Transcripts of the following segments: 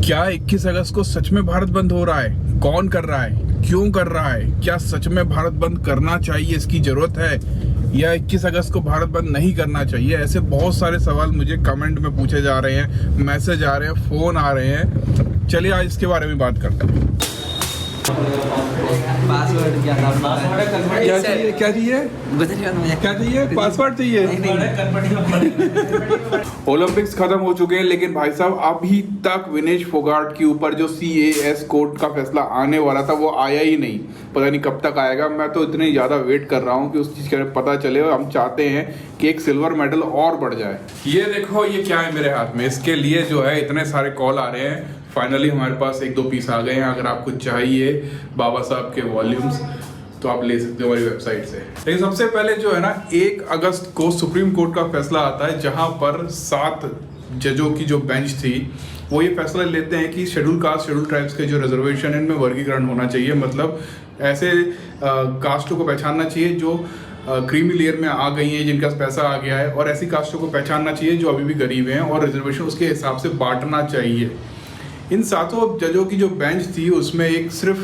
क्या 21 अगस्त को सच में भारत बंद हो रहा है? कौन कर रहा है? क्यों कर रहा है? क्या सच में भारत बंद करना चाहिए, इसकी जरूरत है, या 21 अगस्त को भारत बंद नहीं करना चाहिए? ऐसे बहुत सारे सवाल मुझे कमेंट में पूछे जा रहे हैं, मैसेज आ रहे हैं, फोन आ रहे हैं। चलिए आज इसके बारे में बात करते हैं। पासवर्ड क्या था? क्या चाहिए? क्या चाहिए? क्या चाहिए? पासवर्ड चाहिए। ओलंपिक्स खत्म हो चुके हैं, लेकिन भाई साहब अभी तक विनेश फोगाट के ऊपर जो CAS कोर्ट का फैसला आने वाला था वो आया ही नहीं। पता नहीं कब तक आएगा। मैं तो इतनी ज्यादा वेट कर रहा हूँ कि उस चीज के पता चले, और हम चाहते हैं कि एक सिल्वर मेडल और बढ़ जाए। ये देखो, ये क्या है मेरे हाथ में, इसके लिए जो है इतने सारे कॉल आ रहे हैं। फाइनली हमारे पास 1-2 पीस आ गए हैं। अगर आपको चाहिए बाबा साहब के वॉल्यूम्स तो आप ले सकते हो हमारी वेबसाइट से। लेकिन सबसे पहले जो है ना, 1 अगस्त को सुप्रीम कोर्ट का फैसला आता है, जहां पर 7 जजों की जो बेंच थी वो ये फैसला लेते हैं कि शेड्यूल कास्ट, शेड्यूल ट्राइब्स के जो रिजर्वेशन है इनमें वर्गीकरण होना चाहिए। मतलब ऐसे कास्टों को पहचानना चाहिए जो क्रीमी लेयर में आ गई हैं, जिनका पैसा आ गया है, और ऐसी कास्टों को पहचानना चाहिए जो अभी भी गरीब हैं, और रिजर्वेशन उसके हिसाब से बांटना चाहिए। इन 7 जजों की जो बेंच थी उसमें एक सिर्फ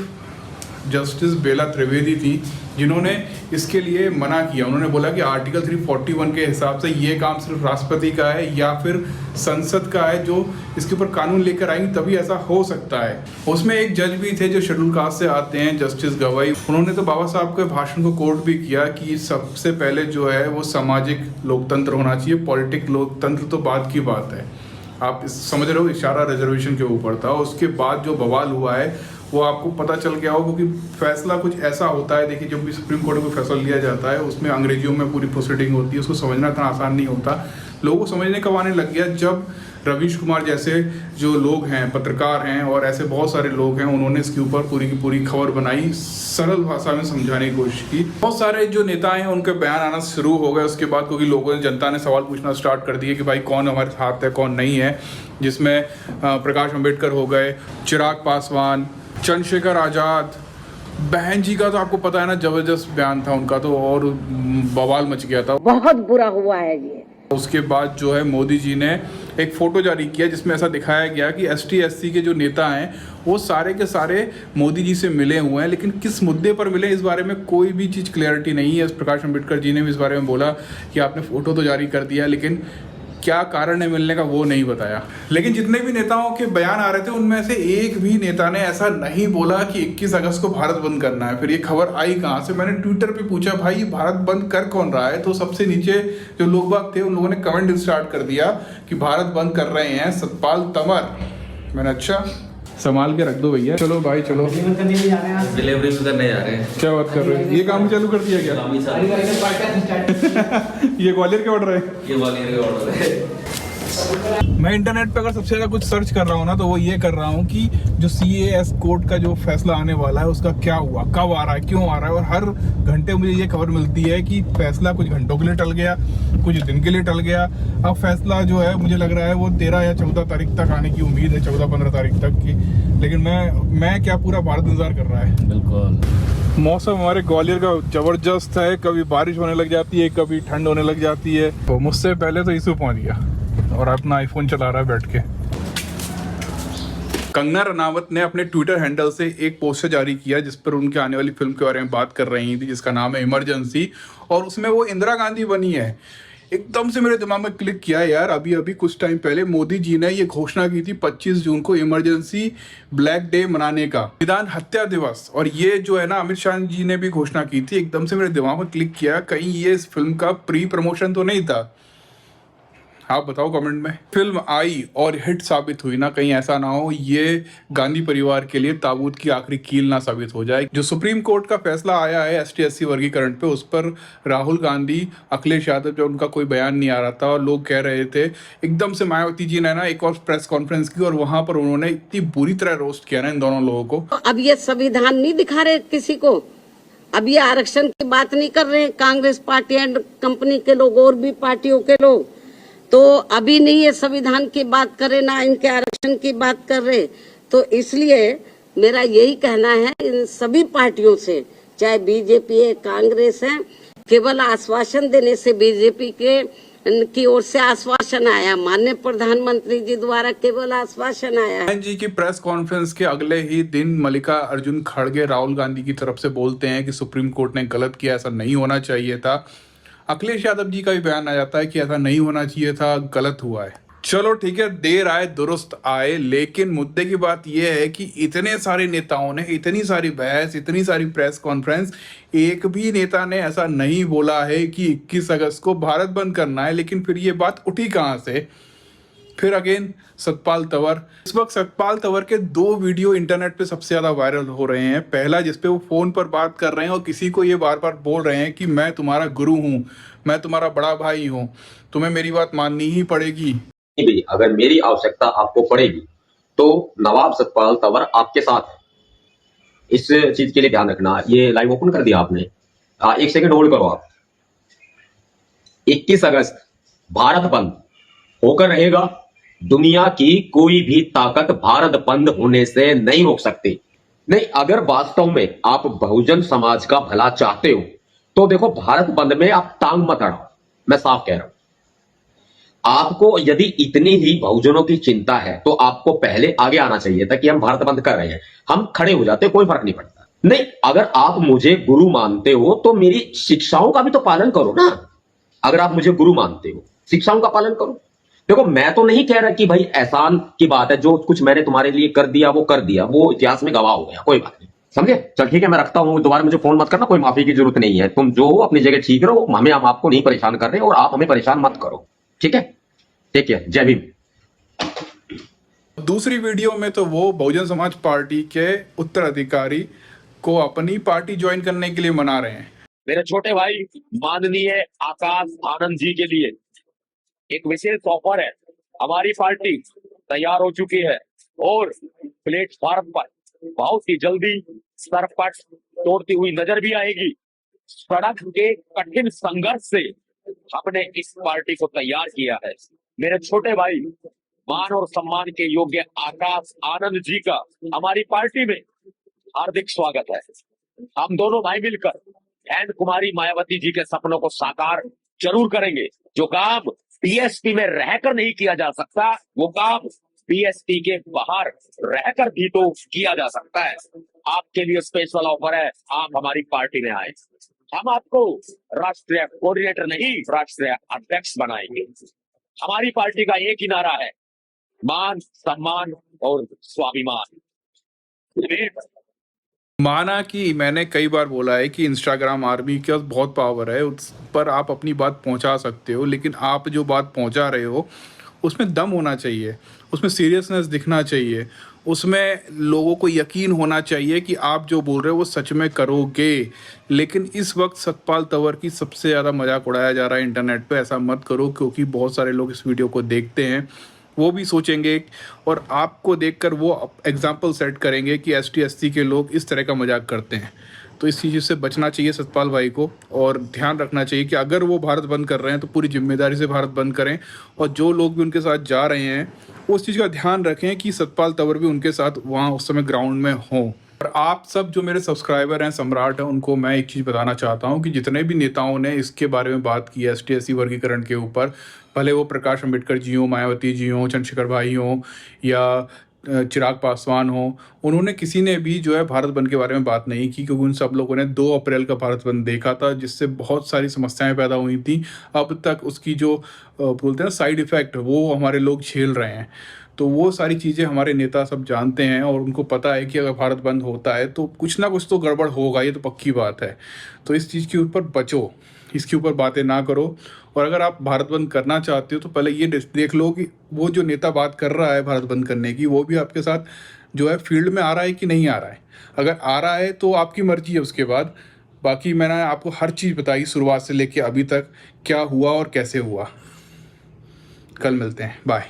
जस्टिस बेला त्रिवेदी थी जिन्होंने इसके लिए मना किया। उन्होंने बोला कि आर्टिकल 341 के हिसाब से ये काम सिर्फ राष्ट्रपति का है या फिर संसद का है, जो इसके ऊपर कानून लेकर आएंगे तभी ऐसा हो सकता है। उसमें एक जज भी थे जो शेड्यूल कास्ट से आते हैं, जस्टिस गवाई। उन्होंने तो बाबा साहब के भाषण को कोट भी किया कि सबसे पहले जो है वो सामाजिक लोकतंत्र होना चाहिए, पॉलिटिक लोकतंत्र तो बाद की बात है। आप समझ रहे हो, इशारा रिजर्वेशन के ऊपर था। उसके बाद जो बवाल हुआ है वो आपको पता चल गया हो, क्योंकि फैसला कुछ ऐसा होता है। देखिए, जब भी सुप्रीम कोर्ट में फैसला लिया जाता है उसमें अंग्रेजियों में पूरी प्रोसीडिंग होती है, उसको समझना इतना आसान नहीं होता। लोगों को समझने कब आने लग गया, जब रवीश कुमार जैसे जो लोग हैं, पत्रकार हैं, और ऐसे बहुत सारे लोग हैं, उन्होंने इसके ऊपर पूरी की पूरी खबर बनाई, सरल भाषा में समझाने की कोशिश की। बहुत सारे जो नेता हैं उनके बयान आना शुरू हो गए उसके बाद, क्योंकि लोगों ने, जनता ने सवाल पूछना स्टार्ट कर दिए कि भाई कौन हमारे साथ है, कौन नहीं है। जिसमें प्रकाश अम्बेडकर हो गए, चिराग पासवान, चंद्रशेखर आजाद, बहन जी का तो आपको पता है ना, जबरदस्त बयान था उनका तो, और बवाल मच गया था। बहुत बुरा हुआ है ये। उसके बाद जो है मोदी जी ने एक फोटो जारी किया जिसमें ऐसा दिखाया गया कि ST-SC के जो नेता हैं वो सारे के सारे मोदी जी से मिले हुए हैं, लेकिन किस मुद्दे पर मिले इस बारे में कोई भी चीज़ क्लैरिटी नहीं है। प्रकाश अम्बेडकर जी ने भी इस बारे में बोला कि आपने फोटो तो जारी कर दिया, लेकिन क्या कारण है मिलने का वो नहीं बताया। लेकिन जितने भी नेताओं के बयान आ रहे थे उनमें से एक भी नेता ने ऐसा नहीं बोला कि 21 अगस्त को भारत बंद करना है। फिर ये खबर आई कहाँ से? मैंने ट्विटर पे पूछा, भाई भारत बंद कर कौन रहा है? तो सबसे नीचे जो लोग बाग थे उन लोगों ने कमेंट स्टार्ट कर दिया कि भारत बंद कर रहे हैं सतपाल तंवर। मैंने अच्छा, संभाल के रख दो भैया। चलो भाई चलो, डिलीवरी भी करने जा रहे हैं। क्या बात कर रहे हैं? ये काम चालू कर दिया क्या? ये ग्वालियर के ऑर्डर है? ये ग्वालियर के ऑर्डर है। मैं इंटरनेट पे अगर सबसे ज़्यादा कुछ सर्च कर रहा हूँ ना, तो वो ये कर रहा हूँ कि जो CAS कोर्ट का जो फैसला आने वाला है उसका क्या हुआ, कब आ रहा है, क्यों आ रहा है। और हर घंटे मुझे ये खबर मिलती है कि फैसला कुछ घंटों के लिए टल गया, कुछ दिन के लिए टल गया। अब फैसला जो है मुझे लग रहा है वो 13 या 14 तारीख तक आने की उम्मीद है, 14-15 तारीख तक की। लेकिन मैं क्या, पूरा भारत इंतजार कर रहा है। बिल्कुल। मौसम हमारे ग्वालियर का जबरदस्त है, कभी बारिश होने लग जाती है, कभी ठंड होने लग जाती है। तो मुझसे पहले तो ईसु पहुंच गया और अपना आईफोन चला रहा है बैठ के। कंगना रनावत ने अपने ट्विटर हैंडल से एक पोस्टर जारी किया जिस पर उनके आने वाली फिल्म के बारे में बात कर रही थी, जिसका नाम है इमरजेंसी, और उसमें वो इंदिरा गांधी बनी है। एकदम से मेरे दिमाग में क्लिक किया यार, अभी कुछ टाइम पहले मोदी जी ने ये घोषणा की थी 25 जून को इमरजेंसी ब्लैक डे मनाने का, संविधान हत्या दिवस, और ये जो है ना अमित शाह जी ने भी घोषणा की थी। एकदम से मेरे दिमाग में क्लिक किया, कहीं ये इस फिल्म का प्री प्रमोशन तो नहीं था? आप बताओ कमेंट में। फिल्म आई और हिट साबित हुई ना, कहीं ऐसा ना हो ये गांधी परिवार के लिए ताबूत की आखिरी कील ना साबित हो जाए। जो सुप्रीम कोर्ट का फैसला आया है ST-SC वर्गीकरण पे, उस पर राहुल गांधी, अखिलेश यादव, जब उनका कोई बयान नहीं आ रहा था और लोग कह रहे थे, एकदम से मायावती जी ने ना एक और प्रेस कॉन्फ्रेंस की और वहां पर उन्होंने इतनी बुरी तरह रोस्ट किया ना इन दोनों लोगों को। अब ये संविधान नहीं दिखा रहे किसी को, अब ये आरक्षण की बात नहीं कर रहे कांग्रेस पार्टी एंड कंपनी के लोग और भी पार्टियों के लोग, तो अभी नहीं ये संविधान की बात करे ना इनके आरक्षण की बात कर रहे। तो इसलिए मेरा यही कहना है इन सभी पार्टियों से, चाहे बीजेपी है, कांग्रेस है, केवल आश्वासन देने से बीजेपी के की ओर से आश्वासन आया, माननीय प्रधानमंत्री जी द्वारा केवल आश्वासन आया। बहन जी की प्रेस कॉन्फ्रेंस के अगले ही दिन मल्लिकार्जुन खड़गे राहुल गांधी की तरफ से बोलते हैं कि सुप्रीम कोर्ट ने गलत किया, ऐसा नहीं होना चाहिए था। अखिलेश यादव जी का भी बयान आ जाता है कि ऐसा नहीं होना चाहिए था, गलत हुआ है। चलो ठीक है, देर आए दुरुस्त आए, लेकिन मुद्दे की बात यह है कि इतने सारे नेताओं ने इतनी सारी बहस, इतनी सारी प्रेस कॉन्फ्रेंस, एक भी नेता ने ऐसा नहीं बोला है कि 21 अगस्त को भारत बंद करना है। लेकिन फिर ये बात उठी कहाँ से? फिर अगेन सतपाल तंवर। इस वक्त सतपाल तंवर के 2 वीडियो इंटरनेट पे सबसे ज्यादा वायरल हो रहे हैं। पहला जिसपे वो फोन पर बात कर रहे हैं और किसी को ये बार बार बोल रहे हैं कि मैं तुम्हारा गुरु हूँ, मैं तुम्हारा बड़ा भाई हूँ, तुम्हें मेरी बात माननी ही पड़ेगी। भी अगर मेरी आवश्यकता आपको पड़ेगी तो नवाब सतपाल तंवर आपके साथ है। इस चीज के लिए ध्यान रखना। ये लाइव ओपन कर दिया आपने, 1 सेकंड होल्ड करो आप। 21 अगस्त भारत बंद होकर रहेगा। दुनिया की कोई भी ताकत भारत बंद होने से नहीं रोक सकती। नहीं, अगर वास्तव में आप बहुजन समाज का भला चाहते हो तो देखो, भारत बंद में आप टांग मत अड़ाओ। मैं साफ कह रहा हूं, आपको यदि इतनी ही बहुजनों की चिंता है तो आपको पहले आगे आना चाहिए था कि हम भारत बंद कर रहे हैं, हम खड़े हो जाते, कोई फर्क नहीं पड़ता। नहीं, अगर आप मुझे गुरु मानते हो तो मेरी शिक्षाओं का भी तो पालन करो ना। अगर आप मुझे गुरु मानते हो, शिक्षाओं का पालन करो। देखो, मैं तो नहीं कह रहा कि भाई एहसान की बात है, जो कुछ मैंने तुम्हारे लिए कर दिया वो कर दिया, वो इतिहास में गवाह हो गया, कोई बात नहीं, समझे? चल ठीक है, मैं रखता हूं, दोबारा मुझे फोन मत करना, कोई माफी की जरूरत नहीं है। तुम जो हो अपनी जगह ठीक रहो, हम आपको नहीं परेशान कर रहे और आप हमें परेशान मत करो, ठीक है? ठीक है, जय भीम। दूसरी वीडियो में तो वो बहुजन समाज पार्टी के उत्तराधिकारी को अपनी पार्टी ज्वाइन करने के लिए मना रहे हैं। मेरे छोटे भाई माननीय आकाश आनंद जी के लिए एक विशेष ऑफर है। हमारी पार्टी तैयार हो चुकी है और प्लेटफॉर्म पर बहुत ही जल्दी सरपट तोड़ती हुई नजर भी आएगी। सड़क के कठिन संघर्ष से हमने इस पार्टी को तैयार किया है। मेरे छोटे भाई, मान और सम्मान के योग्य आकाश आनंद जी का हमारी पार्टी में हार्दिक स्वागत है। हम दोनों भाई मिलकर बहन कुमारी मायावती जी के सपनों को साकार जरूर करेंगे। जो काम पीएसपी में रहकर नहीं किया जा सकता, वो काम पीएसपी के बाहर रहकर भी तो किया जा सकता है। आपके लिए स्पेशल ऑफर है, आप हमारी पार्टी में आए। हम आपको राष्ट्रीय कोऑर्डिनेटर नहीं, राष्ट्रीय अध्यक्ष बनाएंगे। हमारी पार्टी का एक ही नारा है, मान, सम्मान और स्वाभिमान। माना कि मैंने कई बार बोला है कि इंस्टाग्राम आर्मी के पास बहुत पावर है, उस पर आप अपनी बात पहुंचा सकते हो, लेकिन आप जो बात पहुंचा रहे हो उसमें दम होना चाहिए, उसमें सीरियसनेस दिखना चाहिए, उसमें लोगों को यकीन होना चाहिए कि आप जो बोल रहे हो वो सच में करोगे। लेकिन इस वक्त सतपाल तंवर की सबसे ज़्यादा मजाक उड़ाया जा रहा है इंटरनेट पे। ऐसा मत करो, क्योंकि बहुत सारे लोग इस वीडियो को देखते हैं, वो भी सोचेंगे और आपको देखकर वो एग्जाम्पल सेट करेंगे कि ST SC के लोग इस तरह का मजाक करते हैं। तो इस चीज़ से बचना चाहिए सतपाल भाई को, और ध्यान रखना चाहिए कि अगर वो भारत बंद कर रहे हैं तो पूरी जिम्मेदारी से भारत बंद करें, और जो लोग भी उनके साथ जा रहे हैं उस चीज़ का ध्यान रखें कि सतपाल तंवर भी उनके साथ वहाँ उस समय ग्राउंड में हों। और आप सब जो मेरे सब्सक्राइबर हैं, सम्राट हैं, उनको मैं एक चीज़ बताना चाहता हूँ कि जितने भी नेताओं ने इसके बारे में बात की है ST SC वर्गीकरण के ऊपर, भले वो प्रकाश अम्बेडकर जी हों, मायावती जी हों, चंद्रशेखर भाई हों या चिराग पासवान हो, उन्होंने किसी ने भी जो है भारत बंद के बारे में बात नहीं की, क्योंकि उन सब लोगों ने 2 अप्रैल का भारत बंद देखा था, जिससे बहुत सारी समस्याएं पैदा हुई थी। अब तक उसकी जो बोलते हैं साइड इफ़ेक्ट, वो हमारे लोग झेल रहे हैं। तो वो सारी चीज़ें हमारे नेता सब जानते हैं और उनको पता है कि अगर भारत बंद होता है तो कुछ ना कुछ तो गड़बड़ होगा, ये तो पक्की बात है। तो इस चीज़ के ऊपर बचो, इसके ऊपर बातें ना करो। और अगर आप भारत बंद करना चाहते हो तो पहले ये देख लो कि वो जो नेता बात कर रहा है भारत बंद करने की, वो भी आपके साथ जो है फील्ड में आ रहा है कि नहीं आ रहा है। अगर आ रहा है तो आपकी मर्जी है उसके बाद। बाकी मैंने आपको हर चीज़ बताई शुरुआत से लेके अभी तक क्या हुआ और कैसे हुआ। कल मिलते हैं, बाय।